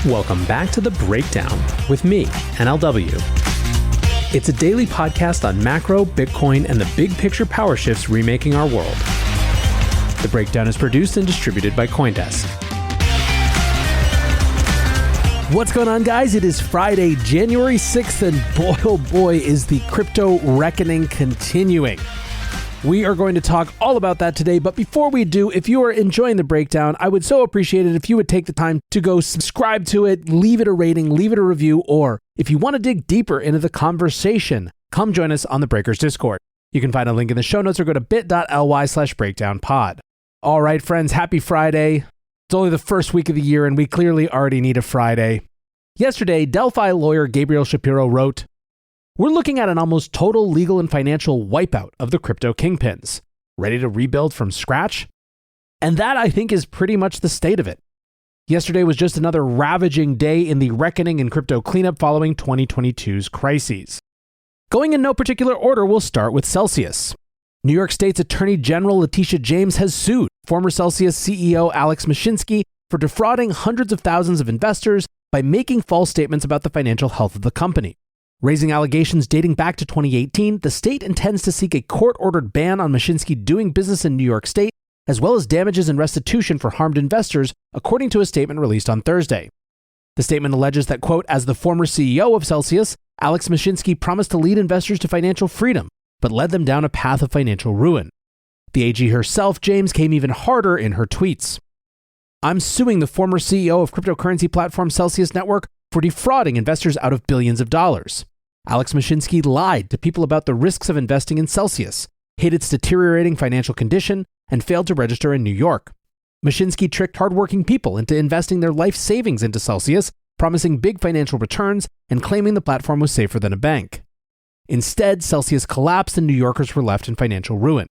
Welcome back to The Breakdown with me, NLW. It's a daily podcast on macro, Bitcoin, and the big picture power shifts remaking our world. The Breakdown is produced and distributed by CoinDesk. What's going on, guys? It is Friday, January 6th, and boy, oh boy, is the crypto reckoning continuing. We are going to talk all about that today, but before we do, if you are enjoying The Breakdown, I would so appreciate it if you would take the time to go subscribe to it, leave it a rating, leave it a review, or if you want to dig deeper into the conversation, come join us on the Breakers Discord. You can find a link in the show notes or go to bit.ly/breakdownpod. All right, friends, happy Friday. It's only the first week of the year, and we clearly already need a Friday. Yesterday, Delphi lawyer Gabriel Shapiro wrote, "We're looking at an almost total legal and financial wipeout of the crypto kingpins. Ready to rebuild from scratch?" And that, I think, is pretty much the state of it. Yesterday was just another ravaging day in the reckoning and crypto cleanup following 2022's crises. Going in no particular order, we'll start with Celsius. New York State's Attorney General Letitia James has sued former Celsius CEO Alex Mashinsky for defrauding hundreds of thousands of investors by making false statements about the financial health of the company. Raising allegations dating back to 2018, the state intends to seek a court-ordered ban on Mashinsky doing business in New York State, as well as damages and restitution for harmed investors, according to a statement released on Thursday. The statement alleges that, quote, as the former CEO of Celsius, Alex Mashinsky promised to lead investors to financial freedom, but led them down a path of financial ruin. The AG herself, James, came even harder in her tweets. "I'm suing the former CEO of cryptocurrency platform Celsius Network for defrauding investors out of billions of dollars. Alex Mashinsky lied to people about the risks of investing in Celsius, hid its deteriorating financial condition, and failed to register in New York. Mashinsky tricked hardworking people into investing their life savings into Celsius, promising big financial returns and claiming the platform was safer than a bank. Instead, Celsius collapsed and New Yorkers were left in financial ruin.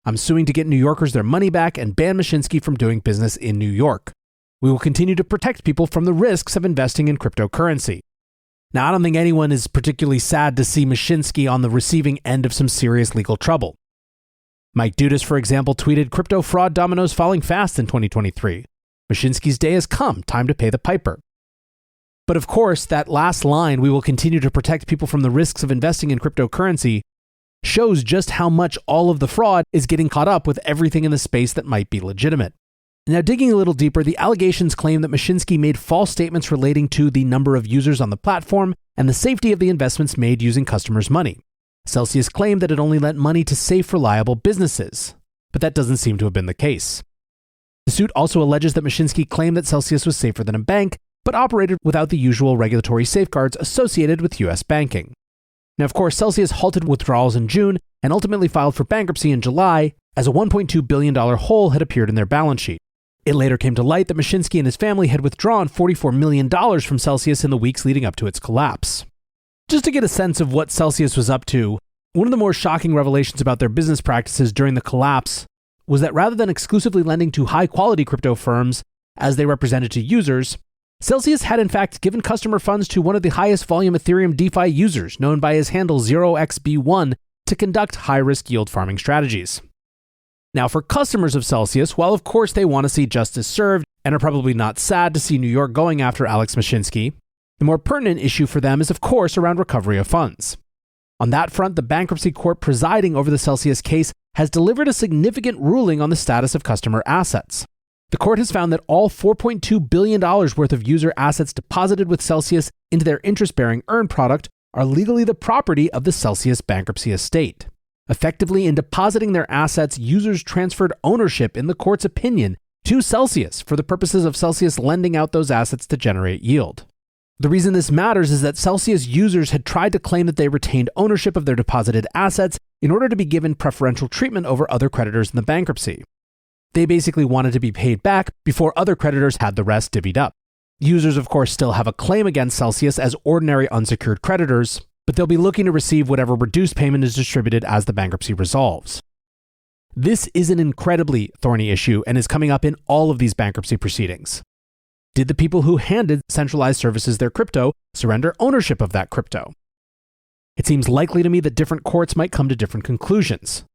I'm suing to get New Yorkers their money back and ban Mashinsky from doing business in New York. We will continue to protect people from the risks of investing in cryptocurrency." Now, I don't think anyone is particularly sad to see Mashinsky on the receiving end of some serious legal trouble. Mike Dudas, for example, tweeted, "Crypto fraud dominoes falling fast in 2023. Mashinsky's day has come, time to pay the piper." But of course, that last line, "we will continue to protect people from the risks of investing in cryptocurrency," shows just how much all of the fraud is getting caught up with everything in the space that might be legitimate. Now, digging a little deeper, the allegations claim that Mashinsky made false statements relating to the number of users on the platform and the safety of the investments made using customers' money. Celsius claimed that it only lent money to safe, reliable businesses, but that doesn't seem to have been the case. The suit also alleges that Mashinsky claimed that Celsius was safer than a bank, but operated without the usual regulatory safeguards associated with U.S. banking. Now, of course, Celsius halted withdrawals in June and ultimately filed for bankruptcy in July, as a $1.2 billion hole had appeared in their balance sheet. It later came to light that Mashinsky and his family had withdrawn $44 million from Celsius in the weeks leading up to its collapse. Just to get a sense of what Celsius was up to, one of the more shocking revelations about their business practices during the collapse was that rather than exclusively lending to high-quality crypto firms, as they represented to users, Celsius had in fact given customer funds to one of the highest volume Ethereum DeFi users, known by his handle 0xB1, to conduct high-risk yield farming strategies. Now, for customers of Celsius, while of course they want to see justice served and are probably not sad to see New York going after Alex Mashinsky, the more pertinent issue for them is of course around recovery of funds. On that front, the bankruptcy court presiding over the Celsius case has delivered a significant ruling on the status of customer assets. The court has found that all $4.2 billion worth of user assets deposited with Celsius into their interest-bearing Earn product are legally the property of the Celsius bankruptcy estate. Effectively, in depositing their assets, users transferred ownership, in the court's opinion, to Celsius for the purposes of Celsius lending out those assets to generate yield. The reason this matters is that Celsius users had tried to claim that they retained ownership of their deposited assets in order to be given preferential treatment over other creditors in the bankruptcy. They basically wanted to be paid back before other creditors had the rest divvied up. Users, of course, still have a claim against Celsius as ordinary unsecured creditors, but they'll be looking to receive whatever reduced payment is distributed as the bankruptcy resolves. This is an incredibly thorny issue and is coming up in all of these bankruptcy proceedings. Did the people who handed Centralized Services their crypto surrender ownership of that crypto? It seems likely to me that different courts might come to different conclusions,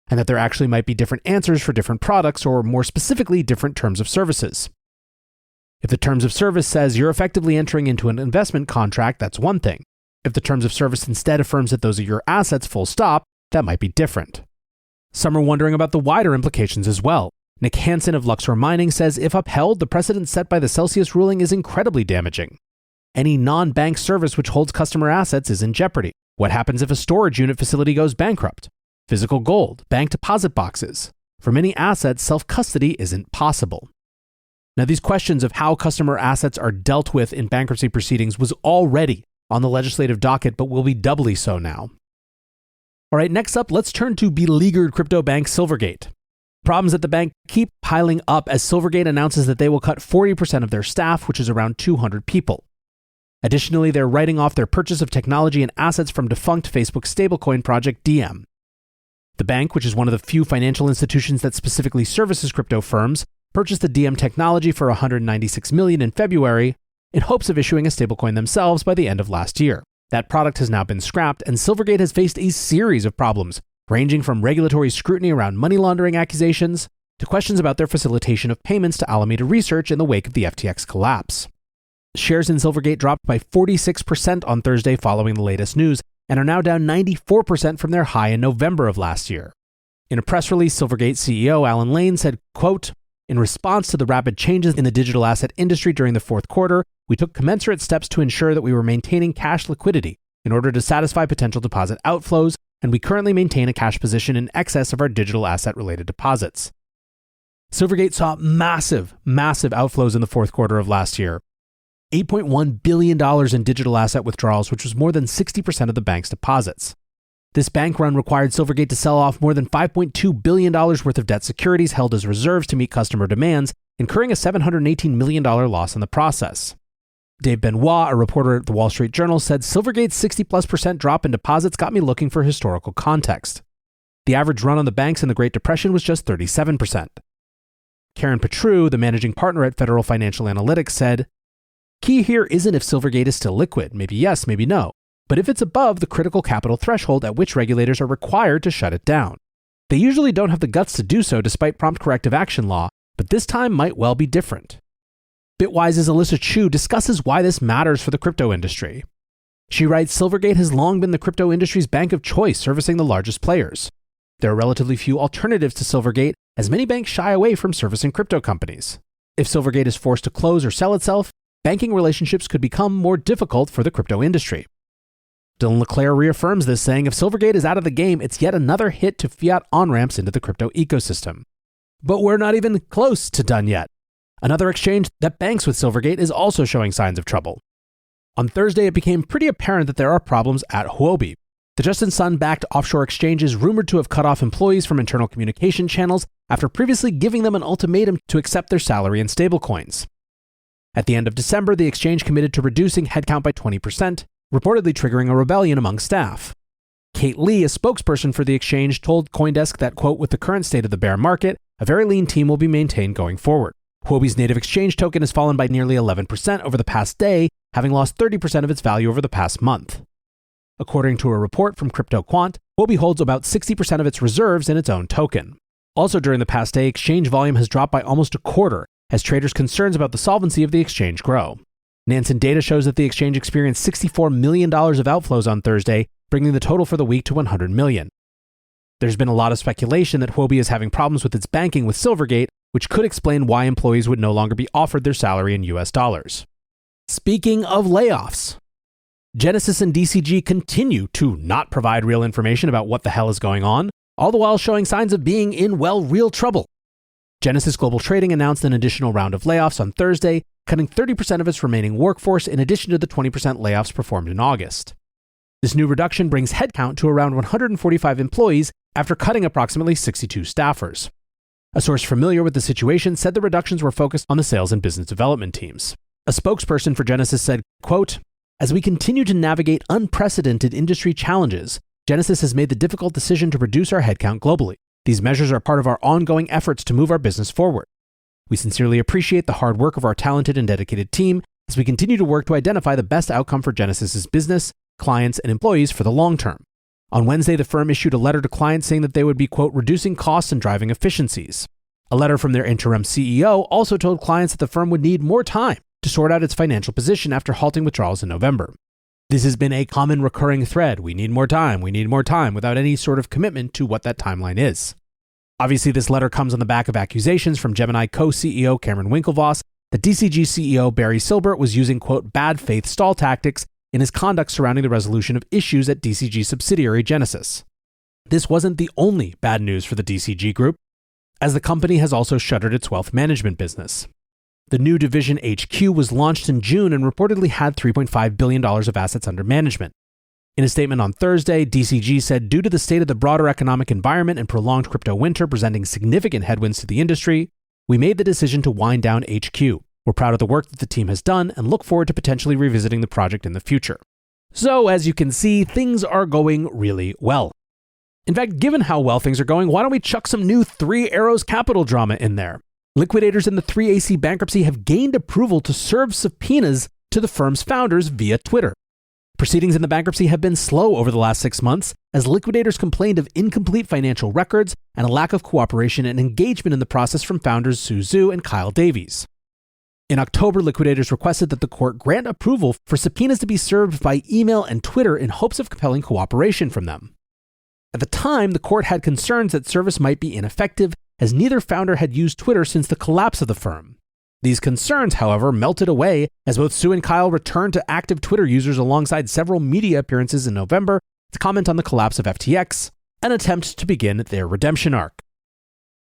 and that there actually might be different answers for different products, or more specifically, different terms of services. If the terms of service says you're effectively entering into an investment contract, that's one thing. If the terms of service instead affirms that those are your assets full stop, that might be different. Some are wondering about the wider implications as well. Nick Hansen of Luxor Mining says if upheld, the precedent set by the Celsius ruling is incredibly damaging. Any non-bank service which holds customer assets is in jeopardy. What happens if a storage unit facility goes bankrupt? Physical gold, bank deposit boxes. For many assets, self-custody isn't possible. Now, these questions of how customer assets are dealt with in bankruptcy proceedings was already on the legislative docket, but will be doubly so now. All right, next up, let's turn to beleaguered crypto bank Silvergate. Problems at the bank keep piling up as Silvergate announces that they will cut 40% of their staff, which is around 200 people. Additionally, they're writing off their purchase of technology and assets from defunct Facebook stablecoin project Diem. The bank, which is one of the few financial institutions that specifically services crypto firms, purchased the Diem technology for $196 million in February in hopes of issuing a stablecoin themselves by the end of last year. That product has now been scrapped, and Silvergate has faced a series of problems, ranging from regulatory scrutiny around money laundering accusations to questions about their facilitation of payments to Alameda Research in the wake of the FTX collapse. Shares in Silvergate dropped by 46% on Thursday following the latest news, and are now down 94% from their high in November of last year. In a press release, Silvergate CEO Alan Lane said, quote, "In response to the rapid changes in the digital asset industry during the fourth quarter, we took commensurate steps to ensure that we were maintaining cash liquidity in order to satisfy potential deposit outflows, and we currently maintain a cash position in excess of our digital asset-related deposits." Silvergate saw massive outflows in the fourth quarter of last year. $8.1 billion in digital asset withdrawals, which was more than 60% of the bank's deposits. This bank run required Silvergate to sell off more than $5.2 billion worth of debt securities held as reserves to meet customer demands, incurring a $718 million loss in the process. Dave Benoit, a reporter at the Wall Street Journal, said Silvergate's 60+% drop in deposits got me looking for historical context. The average run on the banks in the Great Depression was just 37%. Karen Petru, the managing partner at Federal Financial Analytics, said, "Key here isn't if Silvergate is still liquid, maybe yes, maybe no, but if it's above the critical capital threshold at which regulators are required to shut it down. They usually don't have the guts to do so despite prompt corrective action law, but this time might well be different." Bitwise's Alyssa Chu discusses why this matters for the crypto industry. She writes, Silvergate has long been the crypto industry's bank of choice, servicing the largest players. There are relatively few alternatives to Silvergate, as many banks shy away from servicing crypto companies. If Silvergate is forced to close or sell itself, banking relationships could become more difficult for the crypto industry. Dylan LeClaire reaffirms this, saying if Silvergate is out of the game, it's yet another hit to fiat on-ramps into the crypto ecosystem. But we're not even close to done yet. Another exchange that banks with Silvergate is also showing signs of trouble. On Thursday, it became pretty apparent that there are problems at Huobi. The Justin Sun-backed offshore exchange is rumored to have cut off employees from internal communication channels after previously giving them an ultimatum to accept their salary in stablecoins. At the end of December, the exchange committed to reducing headcount by 20%, reportedly triggering a rebellion among staff. Kate Lee, a spokesperson for the exchange, told CoinDesk that, quote, "With the current state of the bear market, a very lean team will be maintained going forward. Huobi's native exchange token has fallen by nearly 11% over the past day, having lost 30% of its value over the past month." According to a report from CryptoQuant, Huobi holds about 60% of its reserves in its own token. Also during the past day, exchange volume has dropped by almost a quarter, as traders' concerns about the solvency of the exchange grow. Nansen data shows that the exchange experienced $64 million of outflows on Thursday, bringing the total for the week to $100 million. There's been a lot of speculation that Huobi is having problems with its banking with Silvergate, which could explain why employees would no longer be offered their salary in US dollars. Speaking of layoffs, Genesis and DCG continue to not provide real information about what the hell is going on, all the while showing signs of being in, real trouble. Genesis Global Trading announced an additional round of layoffs on Thursday, cutting 30% of its remaining workforce in addition to the 20% layoffs performed in August. This new reduction brings headcount to around 145 employees after cutting approximately 62 staffers. A source familiar with the situation said the reductions were focused on the sales and business development teams. A spokesperson for Genesis said, quote, "As we continue to navigate unprecedented industry challenges, Genesis has made the difficult decision to reduce our headcount globally. These measures are part of our ongoing efforts to move our business forward. We sincerely appreciate the hard work of our talented and dedicated team as we continue to work to identify the best outcome for Genesis's business, clients, and employees for the long term." On Wednesday, the firm issued a letter to clients saying that they would be, quote, "reducing costs and driving efficiencies." A letter from their interim CEO also told clients that the firm would need more time to sort out its financial position after halting withdrawals in November. This has been a common recurring thread. We need more time, without any sort of commitment to what that timeline is. Obviously, this letter comes on the back of accusations from Gemini co-CEO Cameron Winklevoss that DCG CEO Barry Silbert was using, quote, bad faith stall tactics in his conduct surrounding the resolution of issues at DCG subsidiary Genesis. This wasn't the only bad news for the DCG group, as the company has also shuttered its wealth management business. The new division HQ was launched in June and reportedly had $3.5 billion of assets under management. In a statement on Thursday, DCG said, due to the state of the broader economic environment and prolonged crypto winter presenting significant headwinds to the industry, we made the decision to wind down HQ. We're proud of the work that the team has done and look forward to potentially revisiting the project in the future. So, as you can see, things are going really well. In fact, given how well things are going, why don't we chuck some new Three Arrows Capital drama in there? Liquidators in the 3AC bankruptcy have gained approval to serve subpoenas to the firm's founders via Twitter. Proceedings in the bankruptcy have been slow over the last 6 months, as liquidators complained of incomplete financial records and a lack of cooperation and engagement in the process from founders Sue Zhu and Kyle Davies. In October, liquidators requested that the court grant approval for subpoenas to be served by email and Twitter in hopes of compelling cooperation from them. At the time, the court had concerns that service might be ineffective, as neither founder had used Twitter since the collapse of the firm. These concerns, however, melted away as both Sue and Kyle returned to active Twitter users alongside several media appearances in November to comment on the collapse of FTX, an attempt to begin their redemption arc.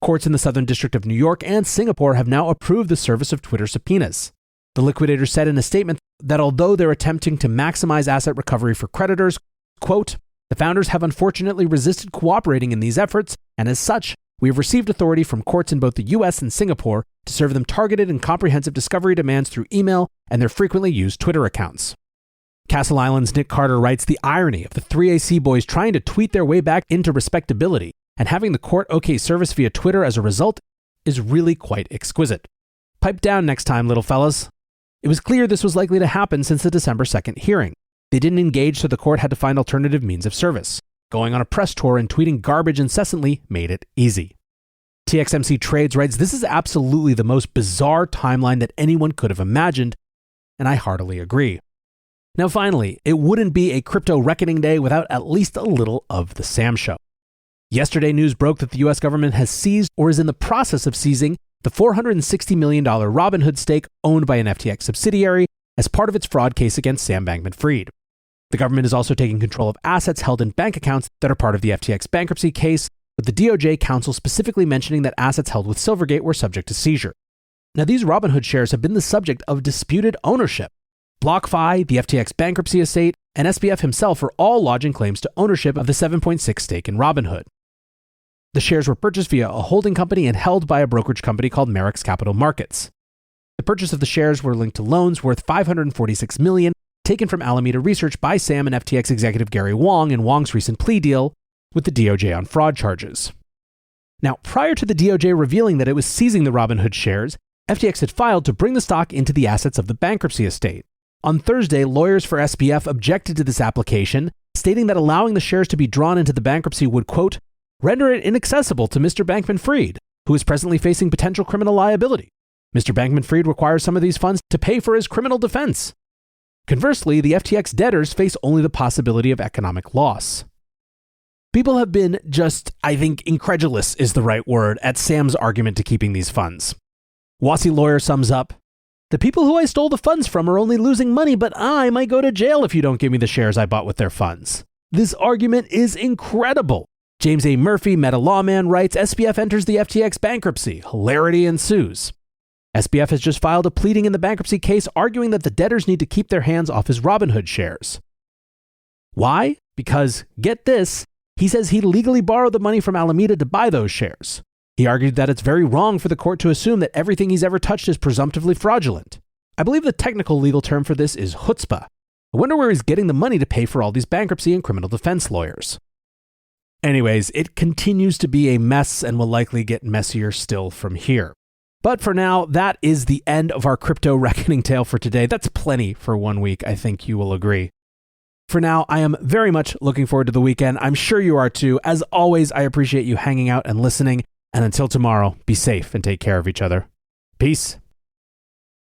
Courts in the Southern District of New York and Singapore have now approved the service of Twitter subpoenas. The liquidators said in a statement that although they're attempting to maximize asset recovery for creditors, quote, the founders have unfortunately resisted cooperating in these efforts, and as such, we have received authority from courts in both the US and Singapore to serve them targeted and comprehensive discovery demands through email and their frequently used Twitter accounts. Castle Island's Nick Carter writes, the irony of the 3AC boys trying to tweet their way back into respectability and having the court okay service via Twitter as a result is really quite exquisite. Pipe down next time, little fellas. It was clear this was likely to happen since the December 2nd hearing. They didn't engage, so the court had to find alternative means of service. Going on a press tour and tweeting garbage incessantly made it easy. TXMC Trades writes, this is absolutely the most bizarre timeline that anyone could have imagined, and I heartily agree. Now finally, it wouldn't be a crypto reckoning day without at least a little of the Sam Show. Yesterday, news broke that the US government has seized or is in the process of seizing the $460 million Robinhood stake owned by an FTX subsidiary as part of its fraud case against Sam Bankman-Fried. The government is also taking control of assets held in bank accounts that are part of the FTX bankruptcy case, with the DOJ counsel specifically mentioning that assets held with Silvergate were subject to seizure. Now, these Robinhood shares have been the subject of disputed ownership. BlockFi, the FTX bankruptcy estate, and SBF himself are all lodging claims to ownership of the 7.6 stake in Robinhood. The shares were purchased via a holding company and held by a brokerage company called Merrick's Capital Markets. The purchase of the shares were linked to loans worth $546 million taken from Alameda Research by Sam and FTX executive Gary Wang in Wang's recent plea deal with the DOJ on fraud charges. Now, prior to the DOJ revealing that it was seizing the Robinhood shares, FTX had filed to bring the stock into the assets of the bankruptcy estate. On Thursday, lawyers for SBF objected to this application, stating that allowing the shares to be drawn into the bankruptcy would, quote, render it inaccessible to Mr. Bankman-Fried, who is presently facing potential criminal liability. Mr. Bankman-Fried requires some of these funds to pay for his criminal defense. Conversely, the FTX debtors face only the possibility of economic loss. People have been just, I think, incredulous is the right word, at Sam's argument to keeping these funds. Wassy lawyer sums up, the people who I stole the funds from are only losing money, but I might go to jail if you don't give me the shares I bought with their funds. This argument is incredible. James A. Murphy, Meta Lawman, writes, SBF enters the FTX bankruptcy. Hilarity ensues. SBF has just filed a pleading in the bankruptcy case arguing that the debtors need to keep their hands off his Robinhood shares. Why? Because, get this, he says he legally borrowed the money from Alameda to buy those shares. He argued that it's very wrong for the court to assume that everything he's ever touched is presumptively fraudulent. I believe the technical legal term for this is chutzpah. I wonder where he's getting the money to pay for all these bankruptcy and criminal defense lawyers. Anyways, it continues to be a mess and will likely get messier still from here. But for now, that is the end of our crypto reckoning tale for today. That's plenty for 1 week, I think you will agree. For now, I am very much looking forward to the weekend. I'm sure you are too. As always, I appreciate you hanging out and listening. And until tomorrow, be safe and take care of each other. Peace.